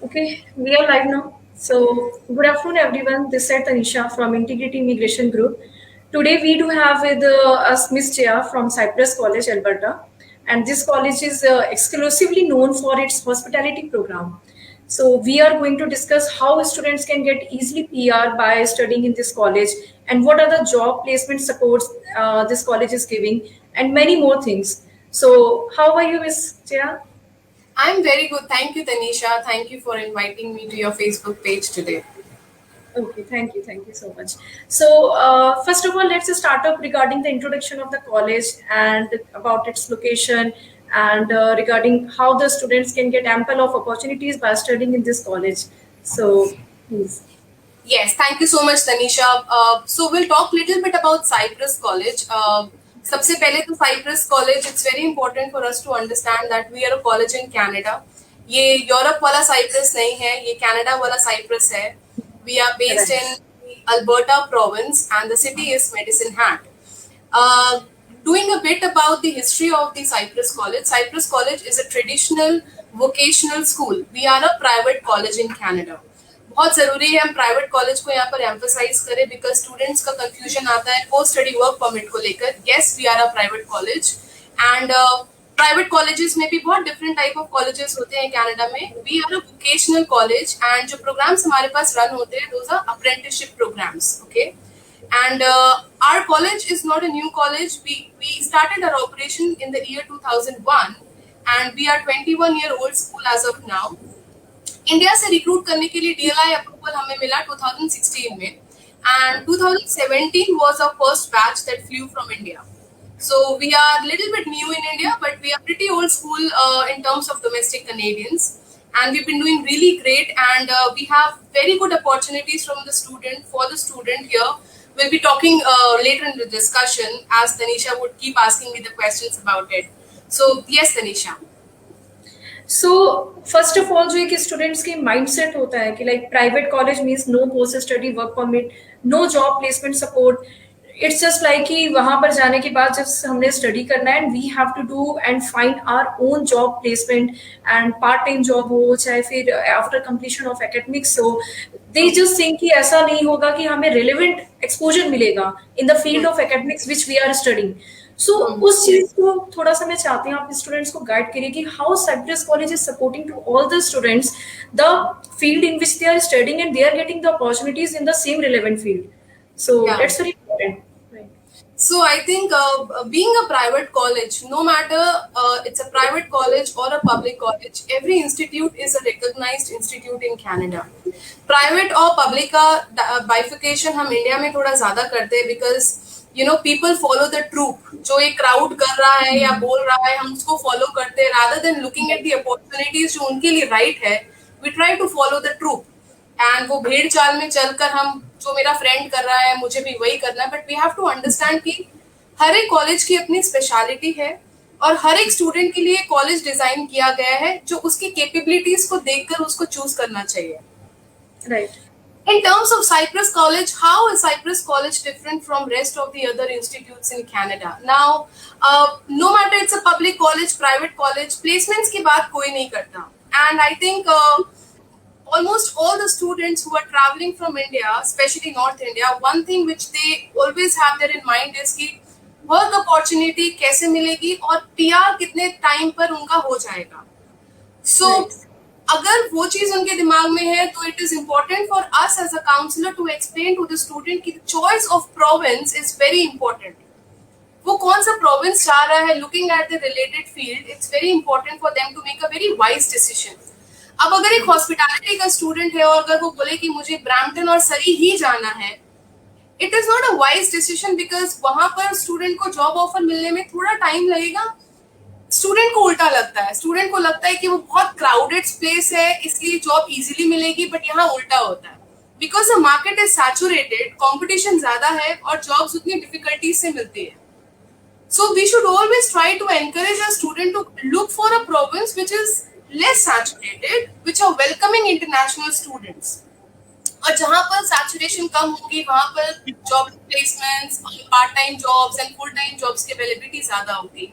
Okay, we are live now. So, good afternoon, everyone. This is Tanisha from Integrity Immigration Group. Today, we do have with us Miss Jaya from Cypress College, Alberta, and this college is exclusively known for its hospitality program. So, we are going to discuss how students can get easily PR by studying in this college, and what are the job placement supports this college is giving, and many more things. So, how are you, Miss Jaya? I'm very good. Thank you, Tanisha. Thank you for inviting me to your Facebook page today. Okay, thank you. Thank you so much. So, first of all, let's just start up regarding the introduction of the college and about its location and regarding how the students can get ample of opportunities by studying in this college. So, please. Yes, thank you so much, Tanisha. So we'll talk little bit about Cyprus College. सबसे पहले तो Cyprus College, it's very important for us to understand that we are a college in Canada. ये Europe वाला Cyprus नहीं है, ये Canada वाला Cyprus है. We are based Correct. in Alberta province and the city is Medicine Hat. Uh, Doing a bit about the history of the Cyprus College. Cyprus College is a traditional vocational school. We are a private college in Canada. बहुत ज़रूरी है हम private college को यहाँ पर emphasise करें because students का confusion आता है पोस्ट स्टडी वर्क परमिट को लेकर. Yes we are a private college and private colleges में भी बहुत डिफरेंट टाइप ऑफ कॉलेजेस होते हैं कनाडा में. We are a vocational college and जो प्रोग्राम्स हमारे पास रन होते हैं those are apprenticeship programs. Okay and our college is not a new college. We started our operation in the year 2001 and we are 21-year-old school as of now. India से recruit करने के लिए DLI approval हमें मिला 2016 में and 2017 was our first batch that flew from India. So we are little bit new in India, but we are pretty old school in terms of domestic Canadians, and we've been doing really great. And we have very good opportunities from the student for the student here. We'll be talking later in the discussion as Tanisha would keep asking me the questions about it. So yes, Tanisha. So first of all जो एक students की mindset होता है कि like private college means no post study work permit, no job placement support. It's just like कि वहां पर जाने के बाद जब हमने स्टडी करना है and we have to do and find our own job placement and part time job हो चाहे फिर आफ्टर कंप्लीशन ऑफ एकेडमिक्स हो. दे जस्ट थिंक कि ऐसा नहीं होगा कि हमें रिलेवेंट एक्सपोजर मिलेगा in the field of academics which we are studying. So उस चीज को थोड़ा सा मैं चाहती हूँ आप स्टूडेंट्स को गाइड करिए कि how Cyprus college is supporting to all the students the field in which they are studying and they are getting the opportunities in the same relevant field. So Yeah. That's very important. So I think being a private college, no matter it's a private college or a public college, every institute is a recognized institute in Canada. Private और public का bifurcation हम India में थोड़ा ज़्यादा करते हैं because people follow the troop. जो एक crowd कर रहा है या बोल रहा है हम उसको follow करते हैं rather than looking at the opportunities जो उनके लिए right है. We try to follow the troop. And वो भेड़ चाल में चलकर हम जो मेरा फ्रेंड कर रहा है मुझे भी वही करना है. But we have to understand कि हर एक कॉलेज की अपनी स्पेशलिटी है और हर एक स्टूडेंट के लिए कॉलेज डिजाइन किया गया है जो उसकी कैपेबिलिटीज को देखकर उसको चूज करना चाहिए. Right. In terms of Cyprus College, how is Cyprus College different from rest of the other institutes in Canada? Now, no matter it's a public college, private college, placements की बात कोई नहीं करता. And I think almost all the students who are traveling from India, especially North India, one thing which they always have there in mind is कि work opportunity कैसे मिलेगी और PR कितने टाइम पर उनका हो जाएगा. So अगर वो चीज उनके दिमाग में है तो it is important for us as a counselor to explain to the student कि the choice of province is very important. वो कौन सा province चाह रहा है, looking at the related field, it's very important for them to make a very wise decision. अब अगर एक हॉस्पिटैलिटी का स्टूडेंट है और अगर वो बोले कि मुझे ब्रैम्पटन और सरी ही जाना है, it is not a wise decision because वहां पर स्टूडेंट को जॉब ऑफर मिलने में थोड़ा टाइम लगेगा. स्टूडेंट को उल्टा लगता है, स्टूडेंट को लगता है कि वो बहुत क्राउडेड प्लेस है इसलिए जॉब इजीली मिलेगी, बट यहाँ उल्टा होता है because the market is saturated, competition ज्यादा है और जॉब्स उतनी डिफिकल्टी से मिलती है. So we should always try to encourage a student to look for a province which is less saturated, which are welcoming international students. और जहाँ पर saturation कम होगी वहाँ पर job placements, part-time jobs and full-time jobs की availability ज़्यादा होगी.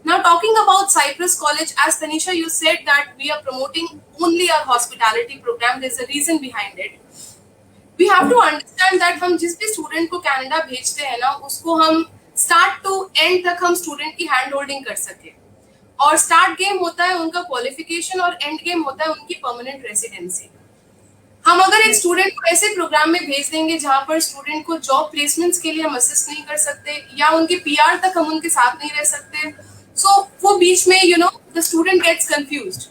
Now, talking about Cyprus College, as Tanisha, you said that we are promoting only our hospitality program. There's a reason behind it. We have to understand that हम जिस भी student को Canada भेजते हैं ना, उसको हम स्टार्ट टू एंड तक हम स्टूडेंट की हैंड होल्डिंग कर सके. और स्टार्ट गेम होता है उनका क्वालिफिकेशन और एंड गेम होता है उनकी परमानेंट रेसिडेंसी. हम अगर एक स्टूडेंट को ऐसे प्रोग्राम में भेज देंगे जहां पर स्टूडेंट को जॉब प्लेसमेंट्स के लिए हम असिस्ट नहीं कर सकते या उनके पीआर तक हम उनके साथ नहीं रह सकते, सो वो बीच में the student gets confused.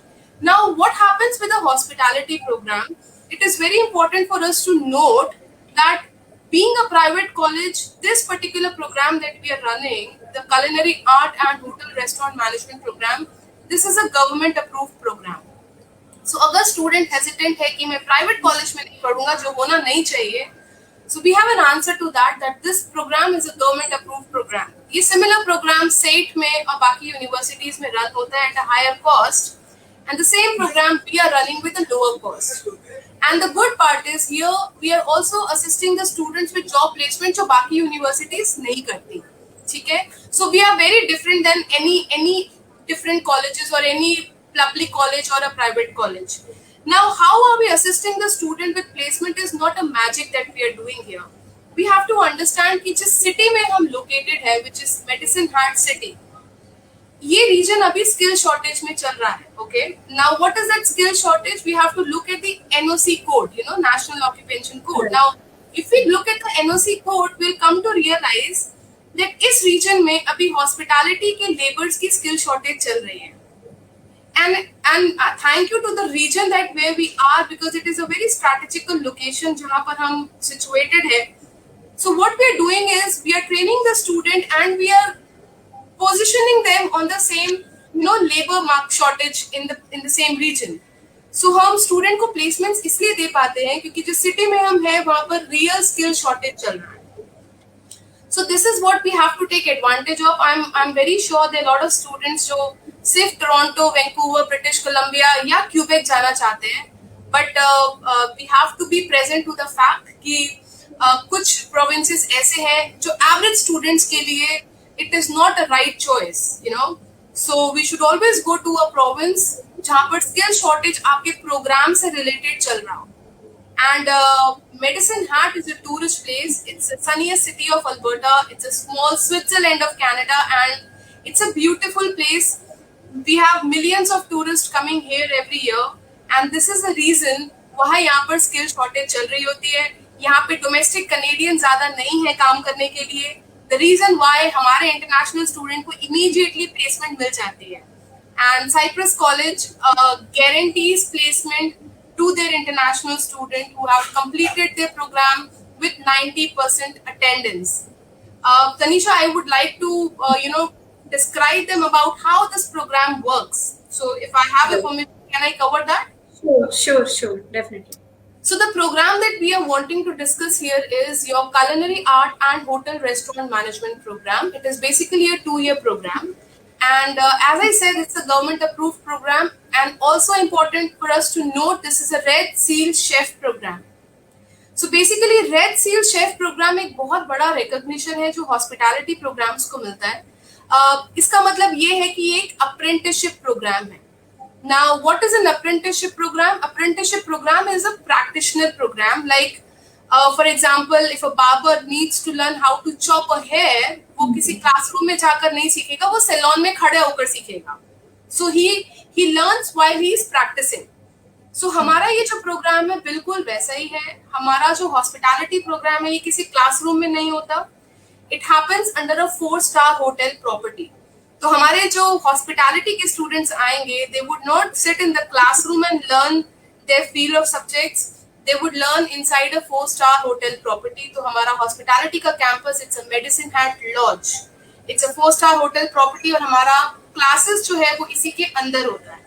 Now what happens with the hospitality program, it is very important for us to note that being a private college, this particular program that we are running, the Culinary Art and Hotel Restaurant Management Program, this is a government approved program. So अगर student hesitant है कि मैं private college में नहीं पढ़ूंगा, जो होना नहीं चाहिए, so we have an answer to that this program is a government approved program. ये similar program SAIT में और बाकी universities में run होता है at a higher cost, and the same program we are running with a lower cost. And the good part is here we are also assisting the students with job placement जो बाकी universities नहीं करती, ठीक है? So we are very different than any different colleges or any public college or a private college. Now, how are we assisting the student with placement is not a magic that we are doing here. We have to understand कि जिस city में हम located है, which is Medicine Hat city, ये region अभी skill shortage में चल रहा है. Okay, now what is that skill shortage? We have to look at the NOC code, national occupation code. Now if we look at the NOC code, we will come to realize that इस region में अभी hospitality के labours की skill shortage चल रही है. and thank you to the region that where we are, because it is a very strategical location जहाँ पर हम situated है. So what we are doing is we are training the student and we are positioning them on the same labor mark shortage in the same region. So हम student को placements इसलिए दे पाते हैं क्योंकि जिस city में हम हैं वहाँ पर real skill shortage चल रहा है. So this is what we have to take advantage of. I'm very sure there are a lot of students जो सिर्फ टोरंटो, वैंकूवर, ब्रिटिश कोलंबिया या क्यूबेक जाना चाहते हैं, but we have to be present to the fact कि कुछ provinces ऐसे हैं जो average students के लिए it is not a right choice, so we should always go to a province जहाँ पर skill shortage आपके program से related चल रहा हो. And Medicine Hat is a tourist place. It's the sunniest city of Alberta. It's a small Switzerland of Canada, and it's a beautiful place. We have millions of tourists coming here every year, and this is the reason वहाँ यहाँ पर skill shortage चल रही होती है. यहाँ पे domestic Canadian ज़्यादा नहीं है काम करने के लिए. The reason why हमारे international student को immediately placement मिल जाती है, and Cyprus College guarantees placement to their international student who have completed their program with 90% attendance. Tanisha, I would like to describe them about how this program works. So if I have a permission, can I cover that? Sure, definitely. So the program that we are wanting to discuss here is your Culinary Art and Hotel Restaurant Management Program. It is basically a 2-year program. And as I said, it's a government approved program, and also important for us to note this is a Red Seal Chef program. So basically Red Seal Chef program एक बहुत बड़ा recognition है जो hospitality programs को मिलता है. इसका मतलब ये है कि ये एक apprenticeship program है. Now, what is an apprenticeship program? Apprenticeship program is a practitioner program. Like, for example, if a barber needs to learn how to chop a hair, वो किसी classroom में जाकर नहीं सीखेगा, वो salon में खड़े होकर सीखेगा. So he learns while he is practicing. So हमारा ये जो program है बिल्कुल वैसा ही है. हमारा जो hospitality program है ये किसी classroom में नहीं होता. It happens under a 4-star hotel property. तो हमारे जो हॉस्पिटैलिटी के स्टूडेंट्स आएंगे, they would not sit in the classroom and learn their field of subjects. They would learn inside a 4-star hotel property. तो हमारा हॉस्पिटैलिटी का campus, it's a Medicine Hat Lodge. It's a 4-star hotel property और हमारा classes जो है वो इसी के अंदर होता है.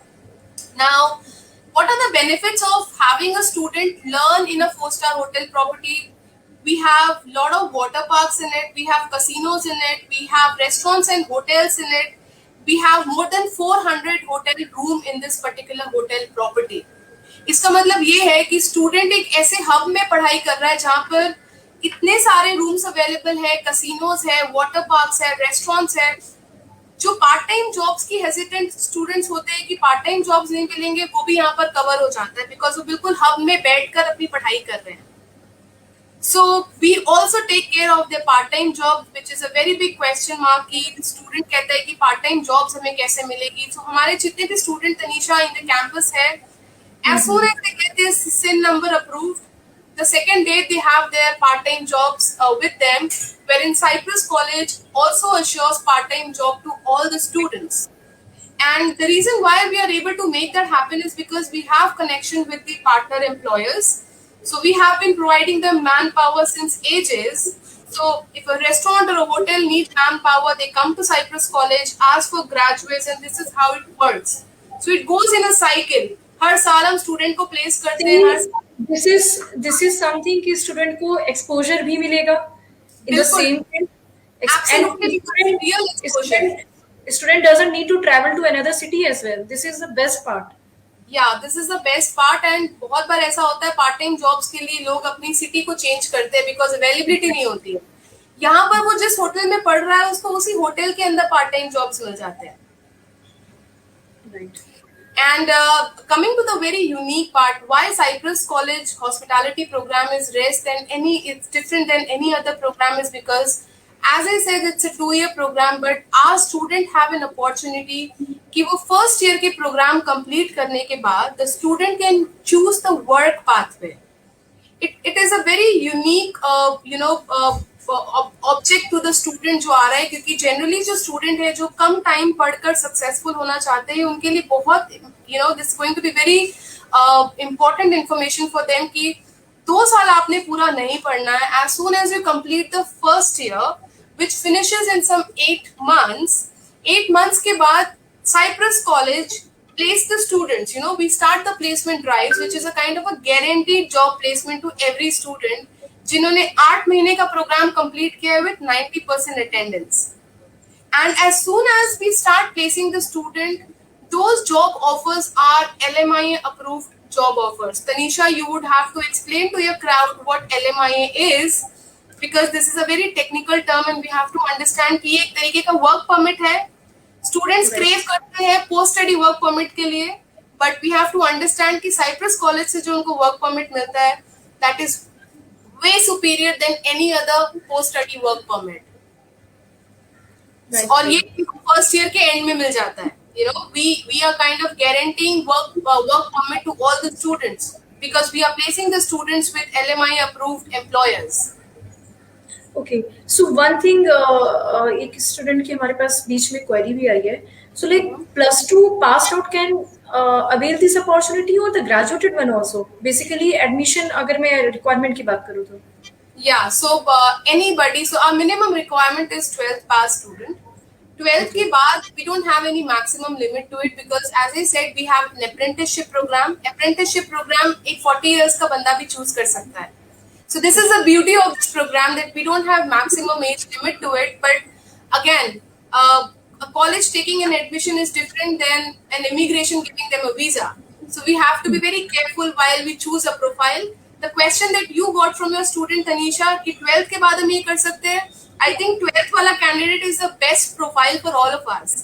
Now, what are the benefits of having a student learn in a 4-star hotel property? We have a lot of water parks in it, we have casinos in it, we have restaurants and hotels in it, we have more than 400 hotel room in this particular hotel property. इसका मतलब ये है कि student एक ऐसे hub में पढ़ाई कर रहा है जहाँ पर इतने सारे रूम्स अवेलेबल है, कसिनोज है, वाटर पार्क्स है, रेस्टोरेंट्स है, जो पार्ट टाइम जॉब्स की हेजिटेंट स्टूडेंट्स होते हैं कि पार्ट टाइम जॉब्स नहीं मिलेंगे, वो भी यहाँ पर कवर हो जाता है बिकॉज वो बिल्कुल हब में बैठकर अपनी पढ़ाई कर रहे हैं. So we also take care of their part-time jobs, which is a very big question mark कि student कहता है कि part-time jobs हमें कैसे मिलेगी. So हमारे जितने भी student Tanisha in the campus है, as soon as they get this SIN number approved, the second day they have their part-time jobs with them, wherein Cyprus College also assures part-time job to all the students. And the reason why we are able to make that happen is because we have connection with the partner employers. So we have been providing them manpower since ages. So if a restaurant or a hotel needs manpower, they come to Cyprus College, ask for graduates, and this is how it works. So it goes in a cycle. हर साल हम student को place करते हैं. हर साल this is something कि student को exposure भी मिलेगा इन द बिल्कुल. Same Absolutely, real exposure. student doesn't need to travel to another city as well. This is the best part. Yeah, this is the best part. And बहुत बार ऐसा होता है part time jobs के लिए लोग अपनी city को चेंज करते हैं बिकॉज अवेलेबिलिटी नहीं होती है. यहाँ पर वो जिस होटल में पढ़ रहा है उसको उसी होटल के अंदर पार्ट टाइम जॉब्स मिल जाते हैं. Right. And coming to the very unique part, why Cyprus College hospitality program is it's different than any other program is because, as I said, it's a 2-year program, but our student have an opportunity कि वो first year के program complete करने के बाद the student can choose the work pathway. It is a very unique object to the student जो आ रहा है, क्योंकि जनरली जो स्टूडेंट है जो कम टाइम पढ़कर सक्सेसफुल होना चाहते हैं उनके लिए बहुत this going to be very important information for them कि 2 साल आपने पूरा नहीं पढ़ना है. As soon as you complete the first year which finishes in some 8 months के बाद Cyprus College place the students. We start the placement drives, which is a kind of a guaranteed job placement to every student जिन्होंने 8 महीने का programme complete किया है with 90% attendance. And as soon as we start placing the student, those job offers are LMIA approved job offers. Tanisha, you would have to explain to your crowd what LMIA is, because this is a very technical term and we have to understand कि एक तरीके का work permit है. Students crave करते हैं post study work permit के लिए, but we have to understand कि Cyprus College से जो उनको work permit मिलता है, that is way superior than any other post study work permit. और ये फर्स्ट ईयर के एंड में मिल जाता है. We are kind of guaranteeing work permit to all the students because we are placing the students with LMI approved employers. Okay, so one thing, एक student की हमारे पास बीच में क्वेरी भी आई है. So like +2 passed out can avail this opportunity or the graduated one also? Basically admission अगर मैं requirement की बात करूँ तो. Yeah, so anybody. So our minimum requirement is 12th pass student. 12th के बाद we don't have any maximum limit to it because as I said we have an apprenticeship program. Apprenticeship program एक 40 years का बंदा भी choose कर सकता है. So this is the beauty of this program that we don't have maximum age limit to it. But again, a college taking an admission is different than an immigration giving them a visa. So we have to be very careful while we choose a profile. The question that you got from your student Tanisha कि 12th के बाद हम ये कर सकते हैं, I think 12th वाला candidate is the best profile for all of us,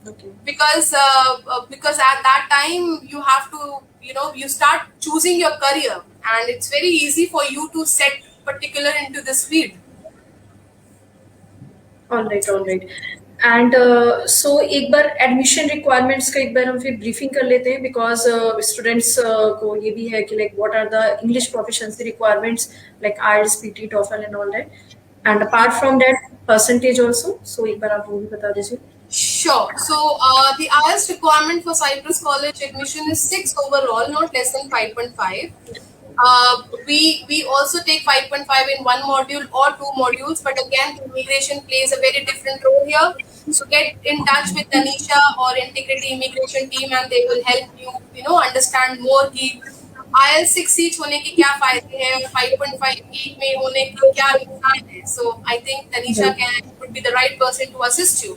Okay. because at that time you have to you start choosing your career and it's very easy for you to set particular into this field. All right. And so एक बार admission requirements का एक बार हम फिर briefing कर लेते हैं because students को ये भी है कि like what are the English proficiency requirements like IELTS, PT, TOEFL and all that, and apart from that percentage also. So एक बार आप वो भी बता दीजिए. Sure. So the IELTS requirement for Cyprus College admission is 6 overall, not less than 5.5. We also take 5.5 in one module or 2 modules, but again, immigration plays a very different role here. So get in touch with Tanisha or Integrity Immigration team, and they will help you, understand more कि IELTS 6 seat होने के क्या फायदे हैं और 5.5 8 में होने के क्या नुकसान है. So I think Tanisha would be the right person to assist you.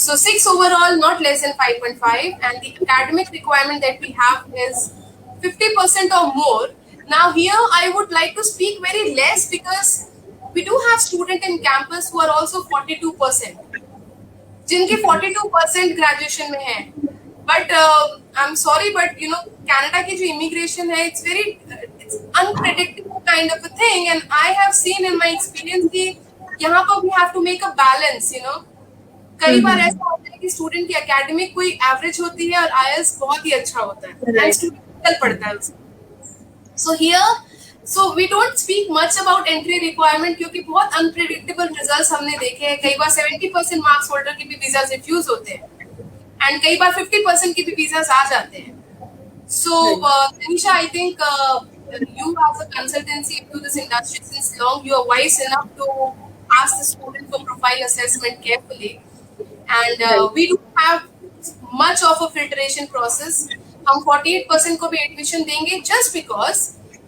So 6 overall, not less than 5.5, and the academic requirement that we have is 50% or more. Now here I would like to speak very less because we do have students in campus who are also 42%. जिनके 42% graduation में है। But I am sorry, but you know Canada की जो immigration है, it's very unpredictable kind of a thing, and I have seen in my experience कि यहाँ पर we have to make a balance, you know. कई बार हम्म। ऐसा होता है कि स्टूडेंट की एकेडमिक कोई एवरेज होती है और आईएलटीएस बहुत ही अच्छा होता है एंड राइट। स्टूडेंट निकल पड़ता है उसमें। So here, so we don't speak much about entry requirement क्योंकि बहुत unpredictable results हमने देखे हैं। कई बार 70% मार्क्स होल्डर के भी वीजा रिफ्यूज होते हैं एंड कई बार 50% के भी वीजा आ जाते हैं। So Tanisha, I think you as a consultancy into this industry since long, you are wise enough to ask the student for profile assessment carefully, and right. we do have much of a filtration process. हम 48% को भी admission देंगे just because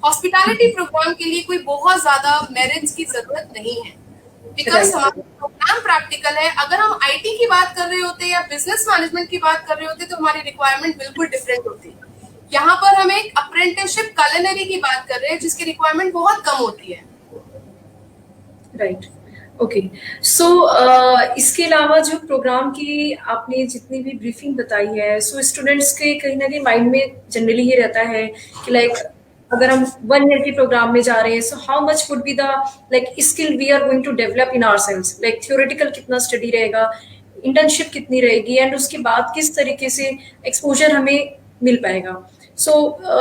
hospitality programme के लिए कोई बहुत ज्यादा merits की जरूरत नहीं है, बिकॉज राइट। हमारा प्रोग्राम प्रैक्टिकल है। अगर हम आईटी की बात कर रहे होते या बिजनेस मैनेजमेंट की बात कर रहे होते तो हमारी रिक्वायरमेंट बिल्कुल डिफरेंट होती। यहाँ पर हम एक अप्रेंटिसशिप कलिनरी की बात कर रहे हैं जिसकी रिक्वायरमेंट बहुत कम होती है। राइट। ओके। सो इसके अलावा जो प्रोग्राम की आपने जितनी भी ब्रीफिंग बताई है, सो स्टूडेंट्स के कहीं ना कहीं माइंड में जनरली ये रहता है कि लाइक अगर हम 1 ईयर के प्रोग्राम में जा रहे हैं, so how much would be the like skill we are going to develop in ourselves, like theoretical कितना स्टडी रहेगा, इंटर्नशिप कितनी रहेगी, एंड उसके बाद किस तरीके से एक्सपोजर हमें मिल पाएगा। So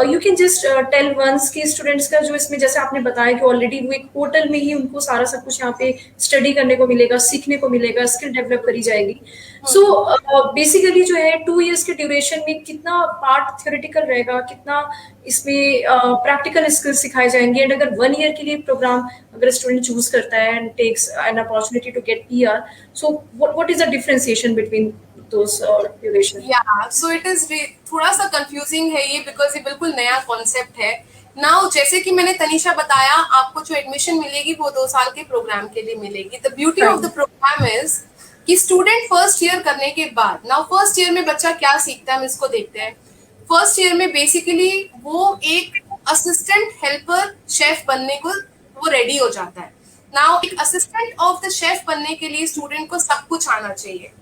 you can just tell once कि स्टूडेंट्स का जो इसमें जैसे आपने बताया कि ऑलरेडी वो एक पोर्टल में ही उनको सारा सब कुछ यहाँ पे स्टडी करने को मिलेगा, सीखने को मिलेगा, स्किल डेवलप करी जाएगी। सो बेसिकली जो है 2 इयर्स के ड्यूरेशन में कितना पार्ट थ्योरेटिकल रहेगा, कितना इसमें प्रैक्टिकल स्किल्स सिखाए जाएंगे, एंड अगर 1 ईयर के लिए प्रोग्राम अगर स्टूडेंट चूज करता है and takes an opportunity to get PR, so what is the differentiation between those duration? या सो इट इज थोड़ा सा कंफ्यूजिंग है ये, बिकॉज ये बिल्कुल नया कॉन्सेप्ट है। नाउ जैसे कि मैंने तनीषा बताया, आपको जो एडमिशन मिलेगी वो 2 साल के प्रोग्राम के लिए मिलेगी। The beauty of the program is कि स्टूडेंट फर्स्ट ईयर करने के बाद, नाउ फर्स्ट ईयर में बच्चा क्या सीखता है हम इसको देखते हैं। फर्स्ट ईयर में बेसिकली वो एक असिस्टेंट हेल्पर शेफ बनने को वो रेडी हो जाता है। नाउ एक असिस्टेंट ऑफ द शेफ बनने के लिए स्टूडेंट को सब कुछ आना चाहिए,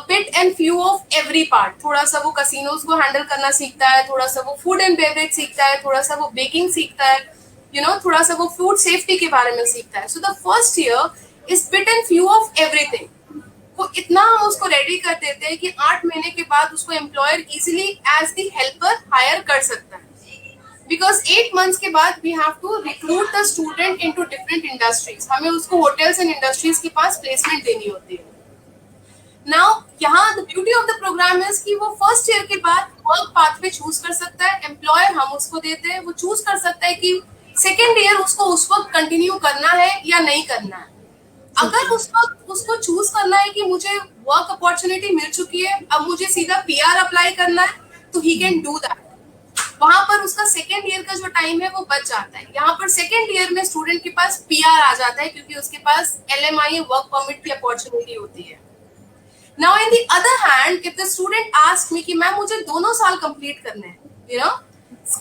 bit and few of every part. थोड़ा सा वो कसिनोज को हैंडल करना सीखता है, थोड़ा सा वो फूड एंड बेवरेज सीखता है, थोड़ा सा वो बेकिंग सीखता है, यू नो, थोड़ा सा वो फूड सेफ्टी के बारे में सीखता है। So the first year is bit and few of everything. वो इतना हम उसको रेडी कर देते हैं कि 8 महीने के बाद उसको employer easily as the helper hire कर सकता है, बिकॉज 8 मंथ्स के बाद we have to recruit the student into different industries. हमें उसको होटल्स एंड इंडस्ट्रीज के पास प्लेसमेंट देनी होती है। नाउ यहाँ the beauty of the program is कि वो फर्स्ट ईयर के बाद वर्क पाथवे चूज कर सकता है, एम्प्लॉयर हम उसको देते हैं, वो चूज कर सकता है कि सेकेंड ईयर उसको उस वक्त कंटिन्यू करना है या नहीं करना है। अगर उस वक्त उसको चूज करना है कि मुझे वर्क अपॉर्चुनिटी मिल चुकी है, अब मुझे सीधा पीआर अप्लाई करना है, तो ही कैन डू दैट। वहां पर उसका सेकेंड ईयर का जो टाइम है वो बच जाता है। यहाँ पर सेकेंड ईयर में स्टूडेंट के पास पीआर आ जाता है क्योंकि उसके पास एलएमआई वर्क परमिट की अपॉर्चुनिटी होती है। Now in the other hand, if the student asks me कि मैम मुझे दोनों साल कंप्लीट करने हैं, you know,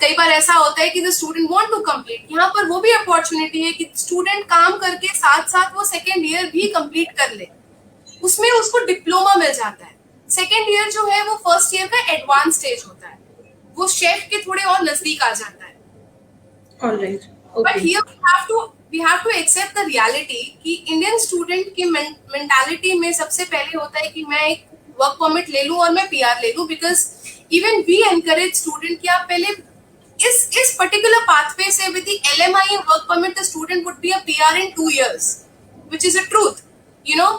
कई बार ऐसा होता है कि the student want to complete, यहाँ पर वो भी अपॉर्चुनिटी है कि स्टूडेंट काम करके साथ साथ वो सेकेंड ईयर भी कंप्लीट कर ले, उसमें उसको डिप्लोमा मिल जाता है। सेकेंड ईयर जो है वो फर्स्ट ईयर का एडवांस स्टेज होता है, वो शेफ के थोड़े और नजदीक आ जाता है। Alright, but okay. Here we have to accept the reality कि इंडियन स्टूडेंट की मेंटालिटी में सबसे पहले होता है कि मैं एक वर्क परमिट ले लूं और मैं पीआर ले लूं, because even we encourage student कि आप पहले इस पर्टिकुलर पाथवे से with the LMI work permit the student would be a PR in 2 years, which is a truth, you know.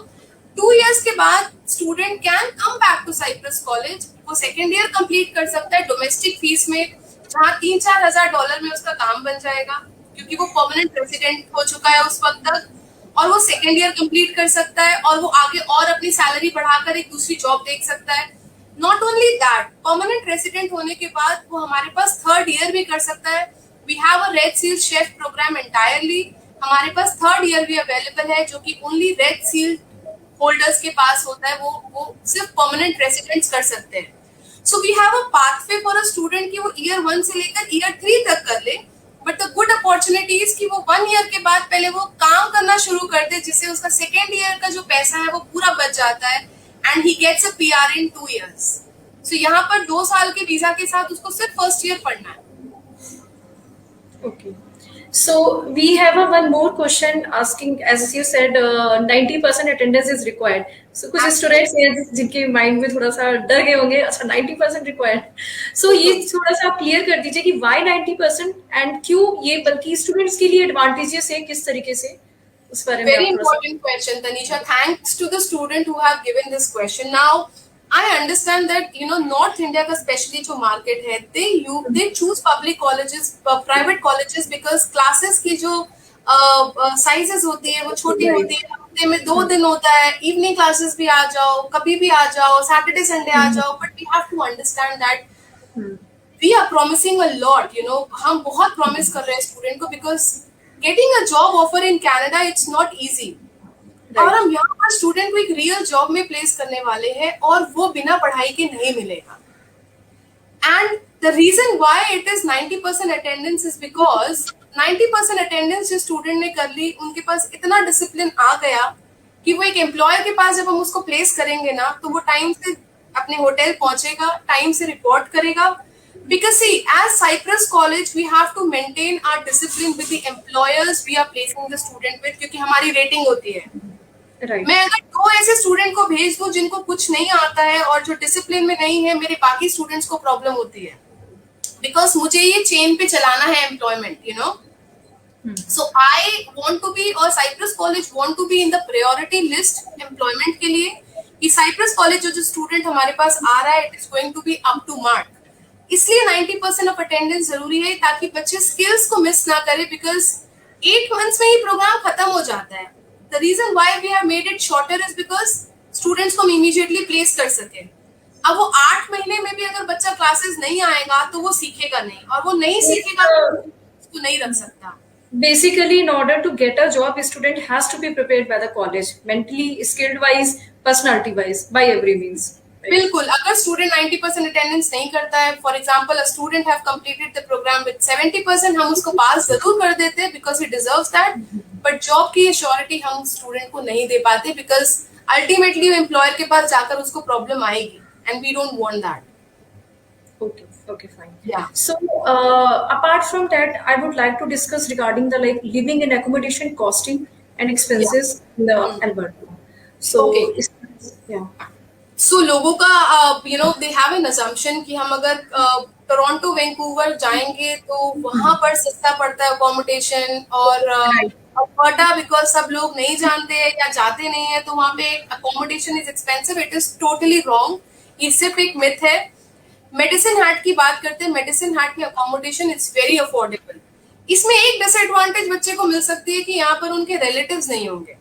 2 years के बाद student can come back to Cyprus college, वो second year complete कर सकता है domestic fees में, जहाँ $3-4 में उसका काम बन जाएगा क्योंकि वो परमानेंट रेजिडेंट हो चुका है उस वक्त तक, और वो सेकेंड ईयर कंप्लीट कर सकता है और वो आगे और अपनी सैलरी बढ़ाकर एक दूसरी जॉब देख सकता है। Not only that, permanent resident होने के बाद वो हमारे पास थर्ड ईयर भी कर सकता है। We have a red seal chef program entirely, हमारे पास थर्ड ईयर भी अवेलेबल है जो कि ओनली रेड सील होल्डर्स के पास होता है, वो सिर्फ परमानेंट रेजिडेंट्स कर सकते हैं। So we have a pathway for a student कि वो ईयर 1 से लेकर ईयर 3 तक कर ले, बट द गुड अपॉर्चुनिटीज कि वो 1 ईयर के बाद पहले वो काम करना शुरू कर दे, जिससे उसका सेकेंड ईयर का जो पैसा है वो पूरा बच जाता है, and he gets a PR in 2 years. So यहाँ पर 2 साल के वीजा के साथ उसको सिर्फ फर्स्ट ईयर पढ़ना है. Okay. So we have a one more question asking, as you said, 90% attendance is required. So कुछ स्टूडेंट्स हैं जिनके माइंड में थोड़ा सा डर गए होंगे, अच्छा 90% रिक्वायर्ड. सो ये थोड़ा सा क्लियर कर दीजिए कि why 90% एंड क्यों ये बल्कि स्टूडेंट्स के लिए एडवांटेजेस है, किस तरीके से, उस बारे में. Very important question, Tanisha. Thanks to the student who have given this question. Now, I understand that North India का especially जो market है, they choose public colleges, private colleges because classes की जो sizes होती है वो छोटी होती है. हफ्ते में 2 दिन होता है, evening classes भी आ जाओ, कभी भी आ जाओ, Saturday Sunday आ जाओ. But we have to understand that we are promising a lot. हम बहुत promise कर रहे हैं student को because getting a job offer in Canada it's not easy. और हम यहाँ पर स्टूडेंट को एक रियल जॉब में प्लेस करने वाले हैं और वो बिना पढ़ाई के नहीं मिलेगा. And the reason why it is 90% attendance is because 90% attendance जो स्टूडेंट ने कर ली, उनके पास इतना डिसिप्लिन आ गया कि वो एक एम्प्लॉयर के पास जब हम उसको प्लेस करेंगे ना, तो वो टाइम से अपने होटल पहुंचेगा, टाइम से रिपोर्ट करेगा. Because see, as Cyprus College, we have to maintain our discipline with the employers we are placing the student with, क्योंकि हमारी रेटिंग होती है. मैं अगर 2 ऐसे स्टूडेंट को भेज दूं जिनको कुछ नहीं आता है और जो डिसिप्लिन में नहीं है, मेरे बाकी स्टूडेंट्स को प्रॉब्लम होती है. बिकॉज मुझे ये चेन पे चलाना है employment. So I want to be, और Cyprus College want to be in the priority list employment के लिए कि Cyprus College जो स्टूडेंट हमारे पास आ रहा है, it is going to be up to mark. इसलिए 90% ऑफ अटेंडेंस जरूरी है ताकि बच्चे स्किल्स को मिस ना करें. बिकॉज 8 मंथ्स में ही प्रोग्राम खत्म हो जाता है. The reason why we have made it shorter is because students को हम इमीडिएटली प्लेस कर सके. अब वो 8 महीने में भी अगर बच्चा क्लासेस नहीं आएगा तो वो सीखेगा नहीं, और वो नहीं सीखेगा तो उसको नहीं रख सकता. Basically, in order to get a job, a student has to be prepared by the college, mentally, skill wise, personality wise, by every means. बिल्कुल. अगर स्टूडेंट 90% अटेंडेंस नहीं करता है, for example a student have completed the program with 70%, हम उसको पास जरूर कर देते हैं because he deserves that. But job की श्योरिटी हम स्टूडेंट को नहीं दे पाते बिकॉज अल्टीमेटली वो एम्प्लॉयर के पास जाकर उसको प्रॉब्लम आएगी, and we don't want that. Okay, fine. Yeah. So, apart from that, I would like to discuss regarding the living and accommodation costing and expenses in the Alberta. So, yeah. सो लोगों का they have an assumption कि हम अगर Toronto Vancouver जाएंगे तो वहां पर सस्ता पड़ता है अकोमोडेशन, और अल्बर्टा बिकॉज सब लोग नहीं जानते हैं या जाते नहीं है तो वहां पे accommodation is expensive. It is totally wrong. ये सिर्फ एक मिथ है. मेडिसिन हार्ट की बात करते हैं. मेडिसिन हार्ट की अकोमोडेशन इज वेरी अफोर्डेबल. इसमें एक डिसएडवांटेज बच्चे को मिल सकती है कि यहाँ पर उनके रिलेटिव्स नहीं होंगे,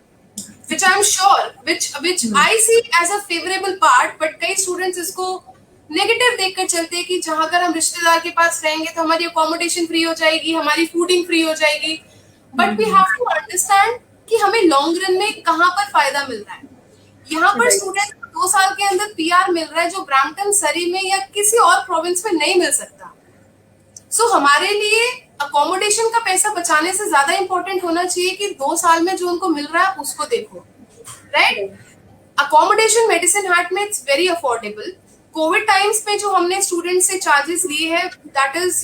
which I'm sure, which I see as a favorable part, but कई students इसको negative देखकर चलते हैं कि जहाँ अगर हम रिश्तेदार के पास रहेंगे तो हमारी accommodation free हो जाएगी, हमारी fooding free हो जाएगी. But we have to understand कि हमें long run में कहाँ पर फायदा मिल रहा है. यहाँ पर student 2 साल के अंदर PR मिल रहा है जो ब्रैम्पटन, सरी में या किसी और province में नहीं मिल सकता. So हमारे लिए अकोमोडेशन का पैसा बचाने से ज्यादा इंपॉर्टेंट होना चाहिए कि 2 साल में जो उनको मिल रहा है उसको देखो. राइट. अकोमोडेशन मेडिसिन हार्ट में it's very affordable. Covid times में जो हमने स्टूडेंट से चार्जेस लिए हैं, that is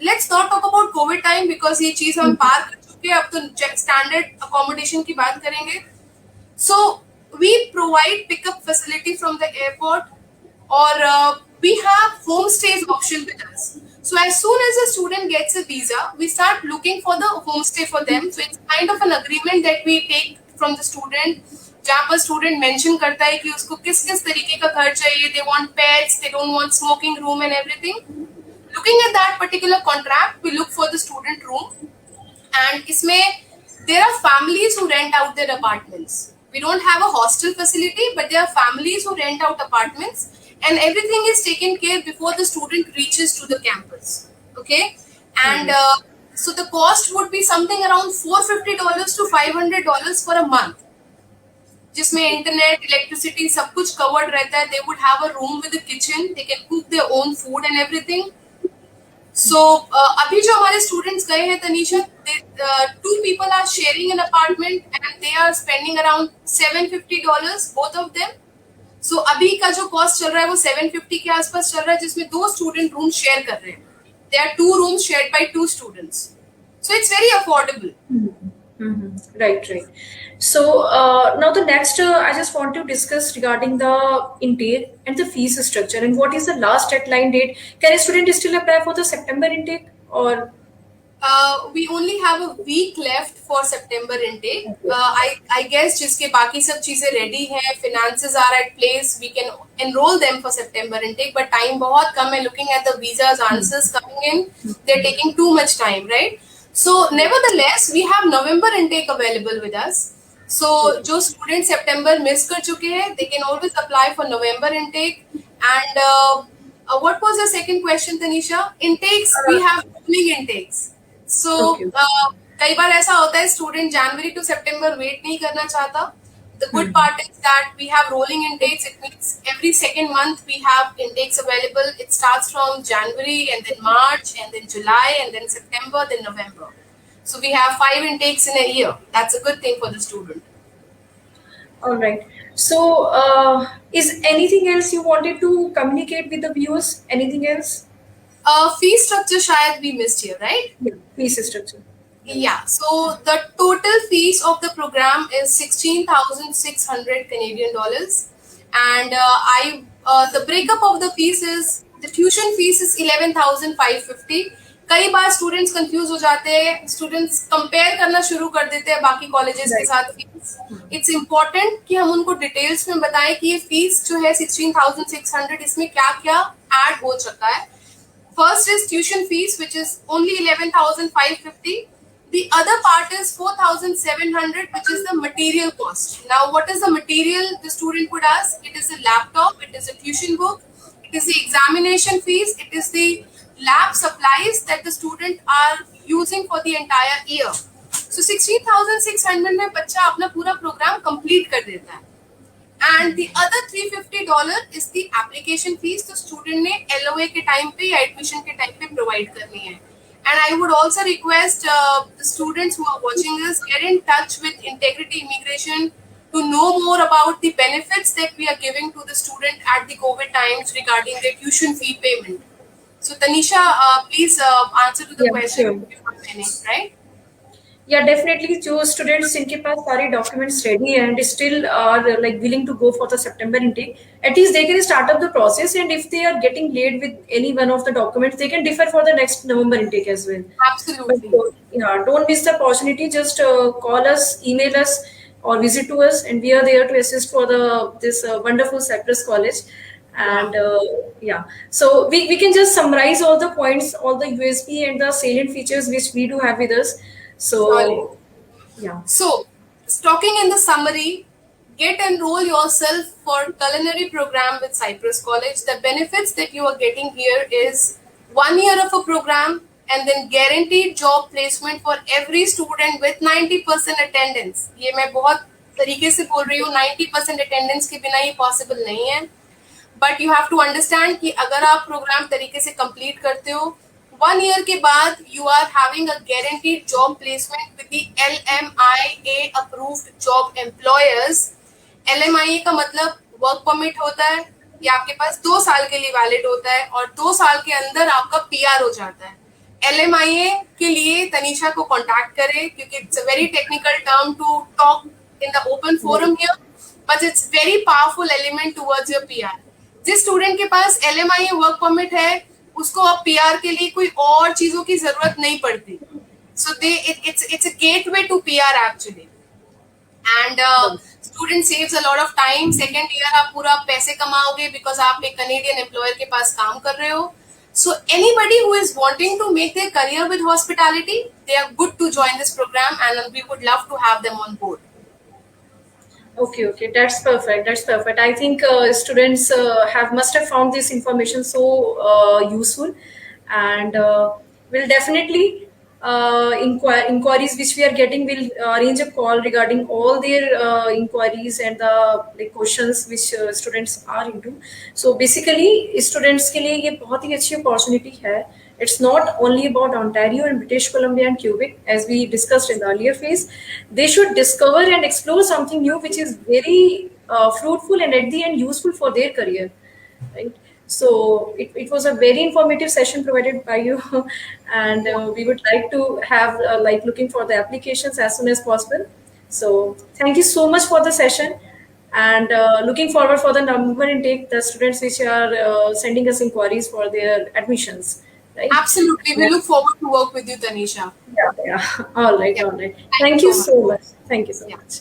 let's not talk about Covid time because ये चीज हम पार कर चुके हैं. अब तो स्टैंडर्ड अकोमोडेशन की बात करेंगे. So we provide pickup facility from the airport, और we have home stay option with us. So as soon as a student gets a visa, we start looking for the homestay for them. So it's kind of an agreement that we take from the student, जहाँ पर student mention करता है कि उसको किस किस तरीके का घर चाहिए. They want pets, they don't want smoking room and everything. Looking at that particular contract, we look for the student room, and इसमें there are families who rent out their apartments. We don't have a hostel facility, but there are families who rent out apartments. And everything is taken care before the student reaches to the campus. Okay, and so the cost would be something around $450 to $500 for a month. जिसमें internet, electricity सब कुछ covered रहता है. They would have a room with a kitchen. They can cook their own food and everything. So अभी जो हमारे students गए हैं Tanisha, 2 people are sharing an apartment and they are spending around $750 both of them. सो अभी का जो cost चल रहा है वो 750 के आसपास चल रहा है, जिसमें 2 स्टूडेंट रूम शेयर कर रहे हैं. They are 2 rooms shared by 2 students, so it's very affordable. Right, right. So now the next, I just want to discuss regarding the intake and the fees structure and what is the last deadline date. Can a student still apply for the September intake or? We only have a week left for September intake. I guess जिसके बाकी सब चीजें ready हैं, finances are at place, we can enroll them for September intake. But time बहुत कम है. Looking at the visas answers coming in, they're taking too much time, right? So nevertheless, we have November intake available with us. So जो students September miss कर चुके हैं, they can always apply for November intake. And what was your second question, Tanisha? Intakes, we have rolling intakes. So कई बार ऐसा होता है student जनवरी to सितंबर वेट नहीं करना चाहता. The good part is that we have rolling intakes. It means every second month we have intakes available. It starts from January and then March and then July and then September, then November. So we have 5 intakes in a year. That's a good thing for the student. All right. So is anything else you wanted to communicate with the viewers? Anything else? Fee structure शायद we missed here, right? Yeah, fee structure. Yeah, so the total fees of the program is 16,600 Canadian dollars, and the breakup of the fees is the tuition fees is 11,550. कई बार students confuse हो जाते हैं, students compare करना शुरू कर देते हैं बाकी कॉलेजेस के साथ फीस. इट्स इम्पोर्टेंट कि हम उनको डिटेल्स में बताएं कि ये फीस जो है 16,600 इसमें क्या क्या ऐड हो चुका है. First is tuition fees, which is only 11,550. The other part is 4,700, which is the material cost. Now, what is the material the student would ask? It is a laptop, it is a tuition book, it is the examination fees, it is the lab supplies that the student are using for the entire year. So 16,600 में बच्चा अपना पूरा programme complete कर देता है. And the other $350 is the application fees तो student ने LOA के टाइम पे या admission के टाइम पे provide करनी है. And I would also request the students who are watching this, get in touch with Integrity Immigration to know more about the benefits that we are giving to the student at the COVID times regarding their tuition fee payment. So Tanisha, please answer to the question. Sure. Right? Yeah, definitely. जो students जिनके पास सारे documents ready and still are like willing to go for the September intake, at least they can start up the process. And if they are getting late with any one of the documents, they can defer for the next November intake as well. Absolutely. But, yeah, don't miss the opportunity. Just call us, email us, or visit to us, and we are there to assist for this wonderful Cyprus College. And yeah, so we can just summarize all the points, all the USP and the salient features which we do have with us. So, yeah. So, talking in the summary, get enroll yourself for culinary program with Cyprus College. The benefits that you are getting here is 1 year of a program and then guaranteed job placement for every student with 90% attendance. ये मैं बहुत तरीके से बोल रही हूँ, 90% attendance के बिना ये possible नहीं है. But you have to understand कि अगर आप प्रोग्राम तरीके से complete करते हो, 1 year के बाद you are having a guaranteed job placement with the LMIA approved job employers. LMIA का मतलब work permit होता है, ये आपके पास 2 साल के लिए valid होता है और 2 साल के अंदर आपका PR हो जाता है. LMIA के लिए तनीषा को contact करें क्योंकि it's a very technical term to talk in the open forum here, but it's very powerful element towards your PR. जिस स्टूडेंट के पास LMIA work permit है उसको अब PR के लिए कोई और चीजों की जरूरत नहीं पड़ती. So it's a gateway to PR actually. And student saves a lot of time. Second year आप पूरा पैसे कमाओगे because आप एक Canadian employer के पास काम कर रहे हो. So anybody who is wanting to make their career with hospitality, they are good to join this program and we would love to have them on board. Okay, that's perfect. I think students must have found this information so useful, and will definitely inquiries which we are getting, will arrange a call regarding all their inquiries and the questions which students are into. So basically students के लिए ये बहुत ही अच्छी opportunity है. It's not only about Ontario and British Columbia and Quebec, as we discussed in the earlier phase. They should discover and explore something new, which is very fruitful and at the end useful for their career, right? So it was a very informative session provided by you, and we would like to have like looking for the applications as soon as possible. So thank you so much for the session, and looking forward for the number intake, the students which are sending us inquiries for their admissions, right? Absolutely. We look forward to work with you, Tanisha. Yeah, yeah. All right, Yeah. all right. Thank you Thank so you much. so much. Thank you so Yeah. much.